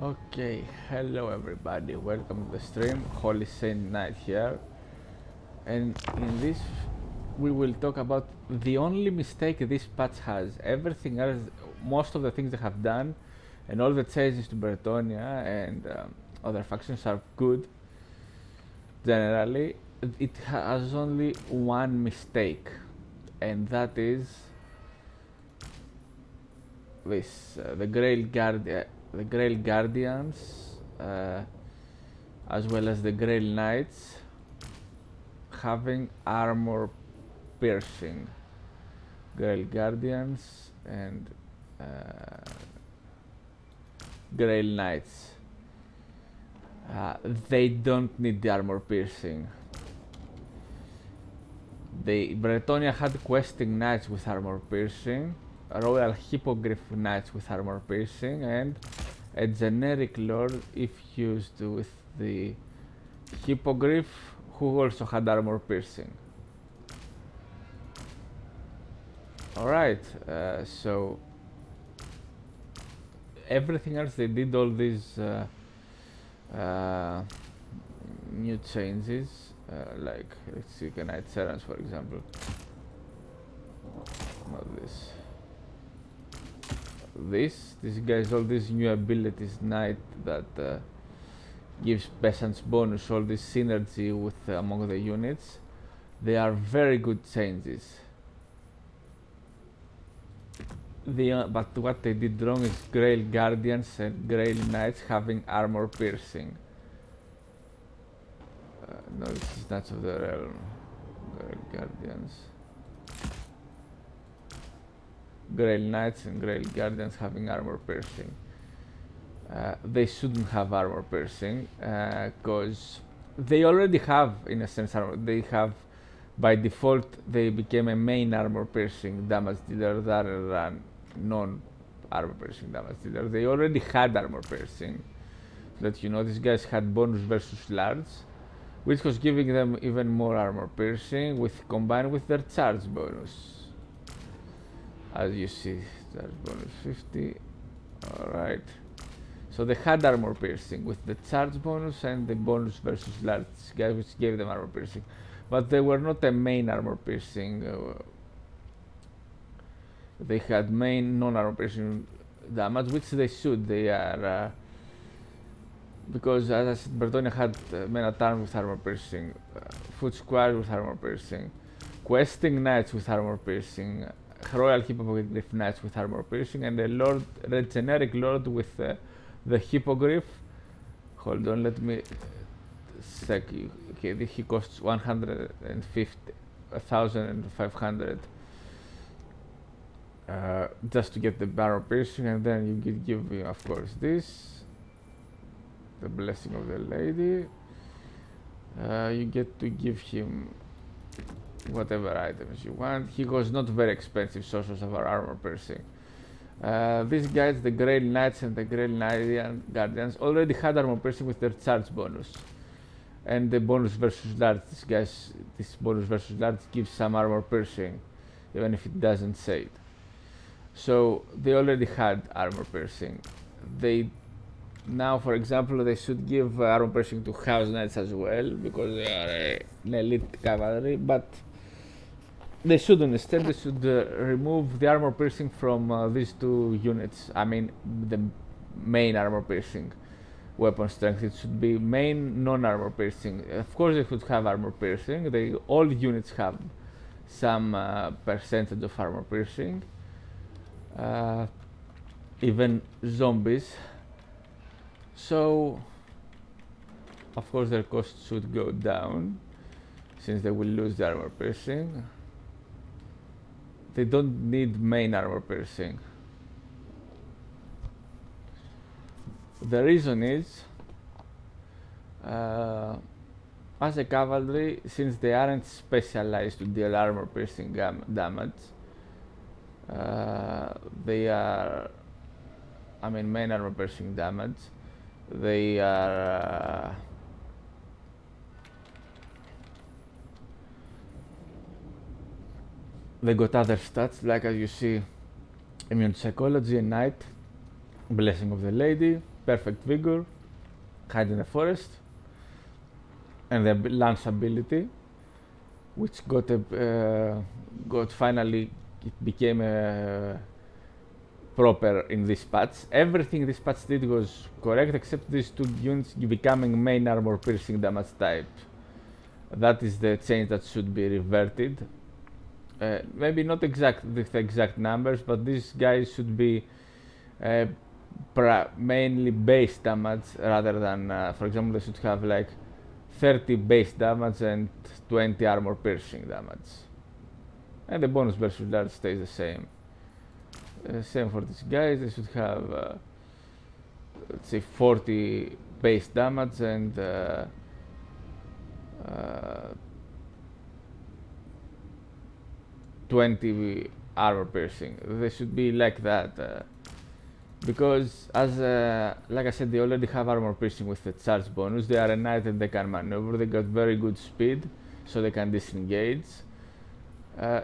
Okay, hello everybody, welcome to the stream. Holy Saint Night here, and in this we will talk about the only mistake this patch has. Everything else, most of the things they have done, and all the changes to Bretonia and other factions are good. Generally, it has only one mistake, and that is this: the Grail Guardians, as well as the Grail Knights, having armor piercing. Grail Guardians and Grail Knights. They don't need the armor piercing. The Bretonia had questing knights with armor piercing, royal hippogriff knights with armor piercing, and a generic lord if used with the hippogriff who also had armor piercing. Alright, so everything else they did all these new changes, like let's see, Knight Serrans for example. Not this. This guy's all these new abilities, Knight that gives peasants bonus, all this synergy with among the units. They are very good changes. But what they did wrong is Grail Guardians and Grail Knights having armor piercing. No, this is Knights of the Realm. Grail Guardians. Grail Knights and Grail Guardians having armor piercing. They shouldn't have armor piercing because they already have, in a sense, armor. They have, by default, they became a main armor piercing damage dealer rather than non-armor piercing damage dealer. They already had armor piercing. That you know, these guys had bonus versus large, which was giving them even more armor piercing, combined with their charge bonus. As you see, charge bonus 50. Alright. So they had armor piercing with the charge bonus and the bonus versus large guys, which gave them armor piercing. But they were not a main armor piercing. They had main non-armor piercing damage, which they should. They are because, as I said, Bretonia had men at arms with armor piercing, foot squares with armor piercing, questing knights with armor piercing, royal hippogriff knights with armor piercing, and a generic lord with the hippogriff. Hold on, let me check. Okay, he costs 1,500 just to get the armor piercing, and then you give him, of course, this, the blessing of the lady. You get to give him whatever items you want. He was not very expensive sources of our armor piercing. These guys, the Grail Knights and the Grail Guardians, already had armor piercing with their charge bonus. And the bonus versus large, this bonus versus large gives some armor piercing, even if it doesn't say it. So they already had armor piercing. Now, for example, they should give armor piercing to House Knights as well, because they are an elite cavalry, but they shouldn't. Instead, they should remove the armor piercing from these two units. I mean, the main armor piercing weapon strength. It should be main non-armor piercing. Of course, they should have armor piercing. All units have some percentage of armor piercing. Even zombies. So, of course, their cost should go down since they will lose the armor piercing. They don't need main armor piercing. The reason is, as a cavalry, since they aren't specialized to deal armor piercing damage, they are, main armor piercing damage. They are they got other stats, like as you see, immune psychology, and knight, blessing of the lady, perfect vigor, hide in the forest, and the lance ability, which got finally, it became proper in this patch. Everything this patch did was correct except these two units becoming main armor piercing damage type. That is the change that should be reverted. Maybe not the exact numbers, but these guys should be mainly base damage rather than, for example, they should have like 30 base damage and 20 armor piercing damage. And the bonus versus large stays the same. Same for these guys, they should have, let's say, 40 base damage and 20 armor piercing. They should be like that. Because, like I said, they already have armor piercing with the charge bonus. They are a knight and they can maneuver. They got very good speed, so they can disengage.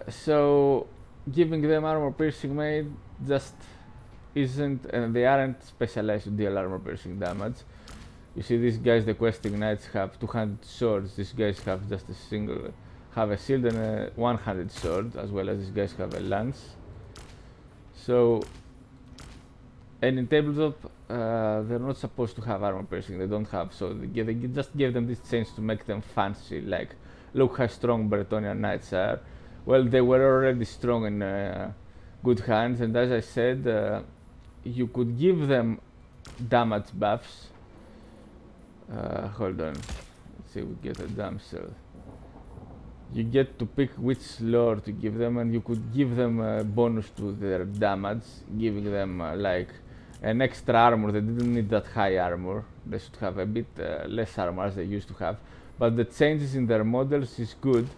So, giving them armor piercing made just isn't, and they aren't specialized to deal armor piercing damage. You see, these guys, the questing knights, have 200 swords. These guys have just have a shield and a 100 sword, as well as these guys have a lance. So, and in tabletop, they're not supposed to have armor piercing. They don't have, so they just gave them this change to make them fancy. Like, look how strong Bretonian knights are. Well, they were already strong in good hands, and as I said, you could give them damage buffs. Hold on, let's see, we get a damsel. You get to pick which lore to give them, and you could give them a bonus to their damage, giving them like an extra armor. They didn't need that high armor. They should have a bit less armor as they used to have. But the changes in their models is good.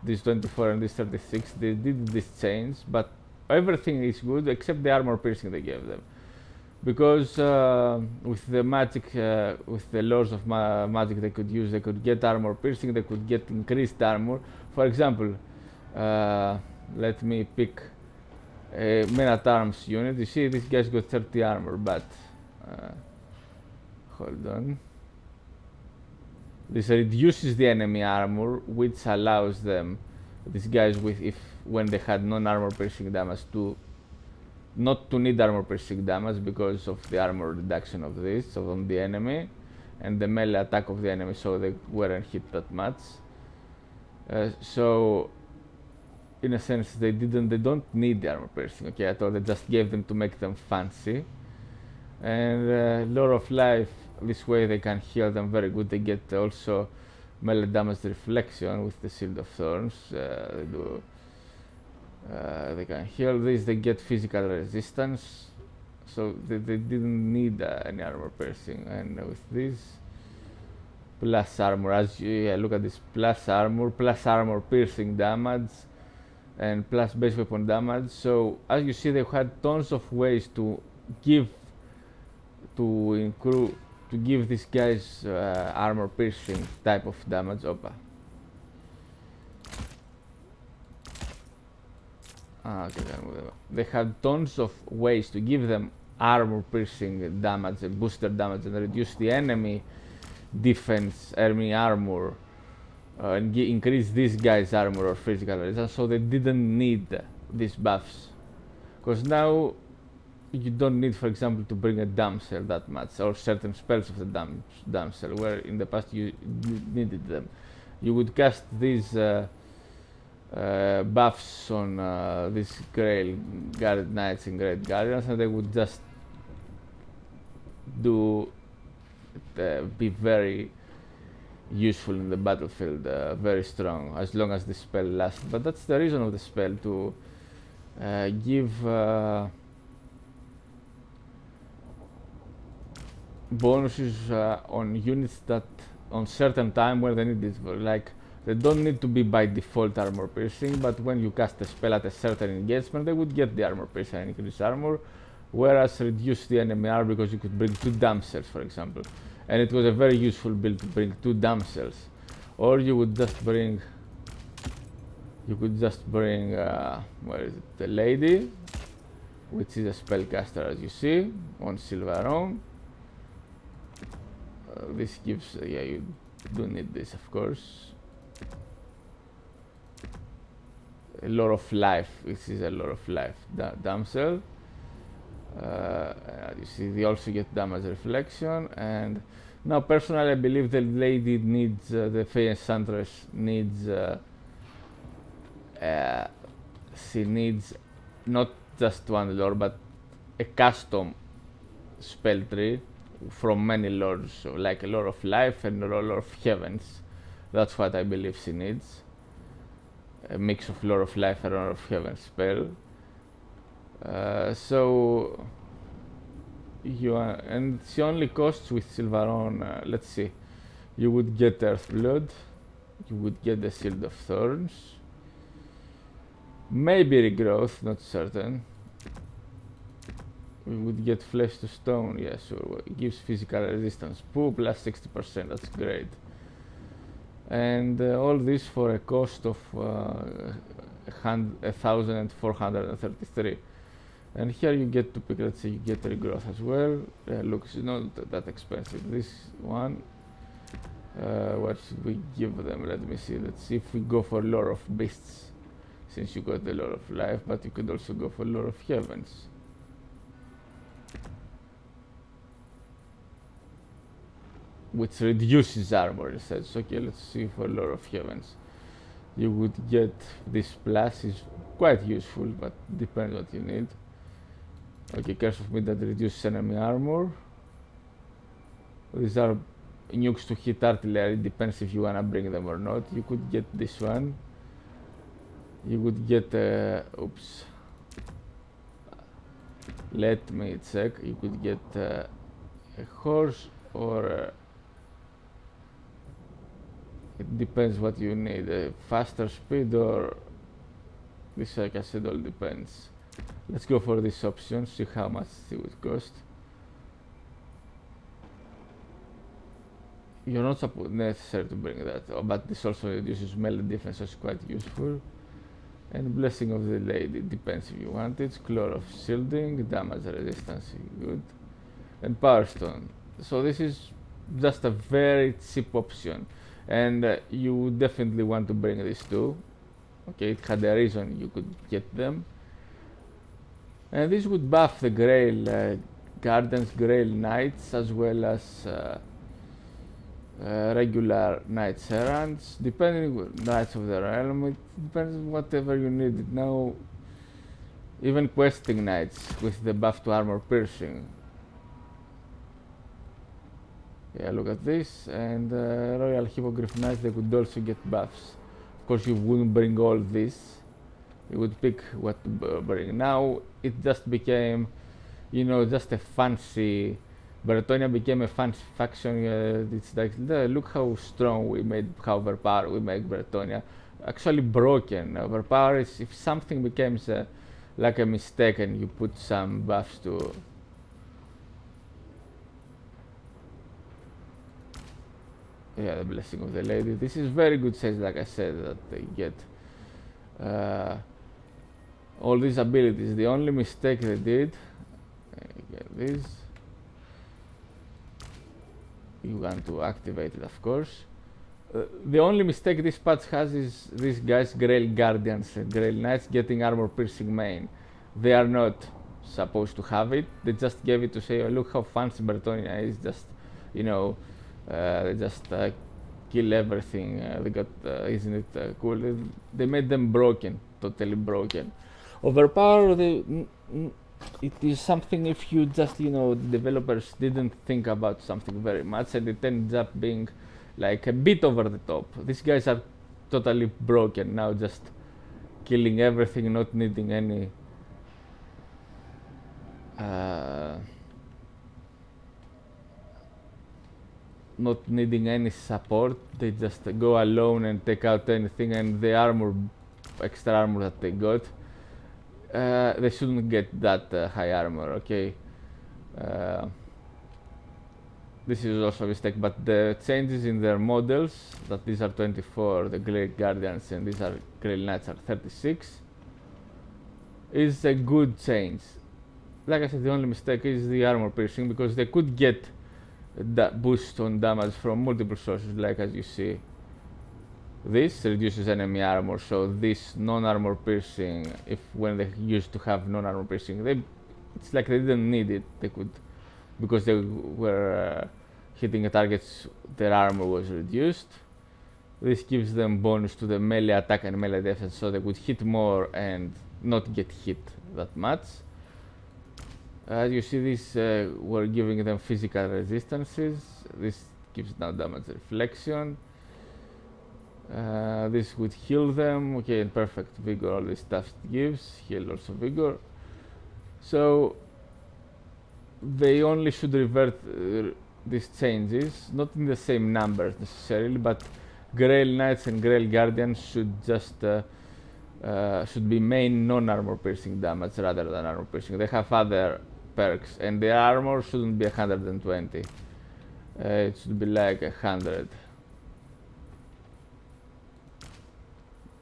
This 24 and this 36, they did this change, but everything is good except the armor piercing they gave them. Because with the magic, with the laws of magic they could use, they could get armor piercing, they could get increased armor. For example, let me pick a men at arms unit. You see, this guy's got 30 armor, but hold on. This reduces the enemy armor, which allows them, these guys with, when they had non-armor piercing damage, to not to need armor piercing damage because of the armor reduction of this on the enemy and the melee attack of the enemy, so they weren't hit that much. So in a sense they don't need the armor piercing, okay, at all. They just gave them to make them fancy. And lore of life, this way they can heal them very good. They get also melee damage reflection with the shield of thorns. They can heal this, they get physical resistance, so they didn't need any armor piercing. And with this plus armor, as you look at this, plus armor piercing damage, and plus base weapon damage. So as you see, they had tons of ways to give these guys armor piercing type of damage. Okay, they had tons of ways to give them armor piercing damage and booster damage and reduce the enemy defense, enemy armor, and increase these guys' armor or physical resistance, so they didn't need these buffs. Because now you don't need, for example, to bring a damsel that much, or certain spells of the damsel, where in the past you needed them. You would cast these buffs on these Grail Guarded Knights and Great Guardians, and they would just be very useful in the battlefield, very strong, as long as the spell lasts. But that's the reason of the spell, to give bonuses on units that on certain time where they need it. Like, they don't need to be by default armor piercing, but when you cast a spell at a certain engagement, they would get the armor piercing and increase armor, whereas reduce the enemy armor, because you could bring 2 damsels, for example. And it was a very useful build to bring 2 damsels. Or you would just bring, where is it, the lady, which is a spellcaster, as you see, on Silverone. This gives, yeah, you do need this, of course. A lot of life. This is a lot of life. Damsel. You see, they also get damage reflection. And now, personally, I believe the lady needs, the Fey Enchantress needs, she needs not just one lore, but a custom spell tree from many lords, so like a lore of life and a lore of heavens. That's what I believe she needs. A mix of lore of life and lore of heaven spell. So you are, and she only costs with Silvaron, let's see, you would get Earthblood, you would get the Shield of Thorns, maybe Regrowth, not certain. We would get Flesh to Stone, yeah, sure. It gives physical resistance, plus 60%, that's great. And all this for a cost of 1,433. And here you get to pick, let's say you get Regrowth as well. Look, it's not that expensive. This one, what should we give them? Let me see. Let's see if we go for Lore of Beasts, since you got the Lore of Life, but you could also go for Lore of Heavens. Which reduces armor, it says. Okay, let's see for Lore of Heavens. You would get this plus, is quite useful, but depends what you need. Okay, Curse of Midnight reduces enemy armor. These are nukes to hit artillery, depends if you wanna bring them or not. You could get this one. You would get, oops. Let me check. You could get a horse or it depends what you need, faster speed or this, like I said, all depends. Let's go for this option, see how much it would cost. You're not necessary to bring that, but this also reduces melee defense, so it's quite useful. And Blessing of the Lady, depends if you want it. Claw of Shielding, damage resistance, good. And Power Stone. So this is just a very cheap option. And you definitely want to bring these two. Okay, it had a reason you could get them. And this would buff the Grail Guardians, Grail Knights, as well as regular Knights Errants, depending on Knights of the Realm. It depends on whatever you need. Now, even Questing Knights with the buff to Armor Piercing. Yeah, look at this, and Royal Hippogriff Knights, they could also get buffs. Of course, you wouldn't bring all this. You would pick what to bring. Now, it just became, you know, just a fancy, Bretonia became a fancy faction. It's like, look how strong we made, how overpowered we make Bretonia. Actually broken. Overpowered is if something becomes like a mistake and you put some buffs to, yeah, the Blessing of the Lady. This is very good sales, like I said, that they get all these abilities. The only mistake they did, get this. You want to activate it, of course. The only mistake this patch has is these guys, Grail Guardians and Grail Knights, getting armor piercing main. They are not supposed to have it. They just gave it to say, oh, look how fancy Bretonia is. Just, you know, they just kill everything. They got, isn't it cool? They made them broken, totally broken. Overpower, it is something if you just, you know, the developers didn't think about something very much and it ends up being like a bit over the top. These guys are totally broken now, just killing everything, not needing any not needing any support. They just go alone and take out anything, and the armor, extra armor that they got, they shouldn't get that high armor, okay? This is also a mistake, but the changes in their models, that these are 24, the Grail Guardians, and these are Grail Knights are 36, is a good change. Like I said, the only mistake is the armor piercing, because they could get boost on damage from multiple sources, like as you see. This reduces enemy armor, so this non-armor piercing, if when they used to have non-armor piercing, it's like they didn't need it. They could, because they were hitting targets, their armor was reduced. This gives them bonus to the melee attack and melee defense, so they could hit more and not get hit that much. As you see, this we're giving them physical resistances. This gives now damage reflection. This would heal them. Okay, and perfect vigor, all this stuff it gives. Heal also vigor. So they only should revert these changes, not in the same numbers necessarily, but Grail Knights and Grail Guardians should just should be main non-armor piercing damage rather than armor piercing. They have other perks, and their armor shouldn't be 120. It should be like 100.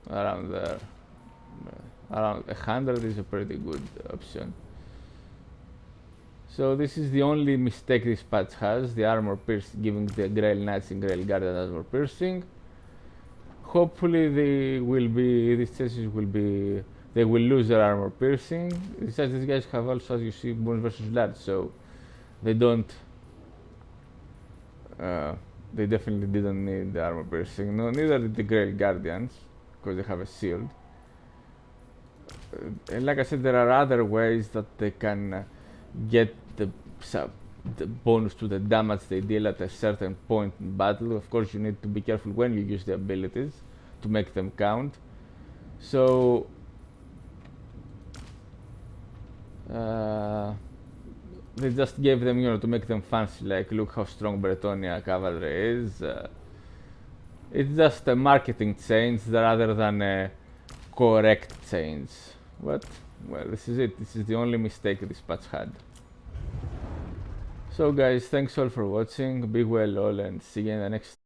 Around there. Around 100 is a pretty good option. So this is the only mistake this patch has, the armor piercing, giving the Grail Knights and Grail Guardian armor piercing. Hopefully these changes will be, they will lose their armor piercing. Besides, these guys have also, as you see, bonus versus large, so they don't, they definitely didn't need the armor piercing. No, neither did the Grail Guardians, because they have a shield. And like I said, there are other ways that they can get the bonus to the damage they deal at a certain point in battle. Of course, you need to be careful when you use the abilities to make them count. So they just gave them, to make them fancy, like look how strong Bretonia cavalry is. It's just a marketing change rather than a correct change. But, well, this is it. This is the only mistake this patch had. So guys, thanks all for watching. Be well all, and see you in the next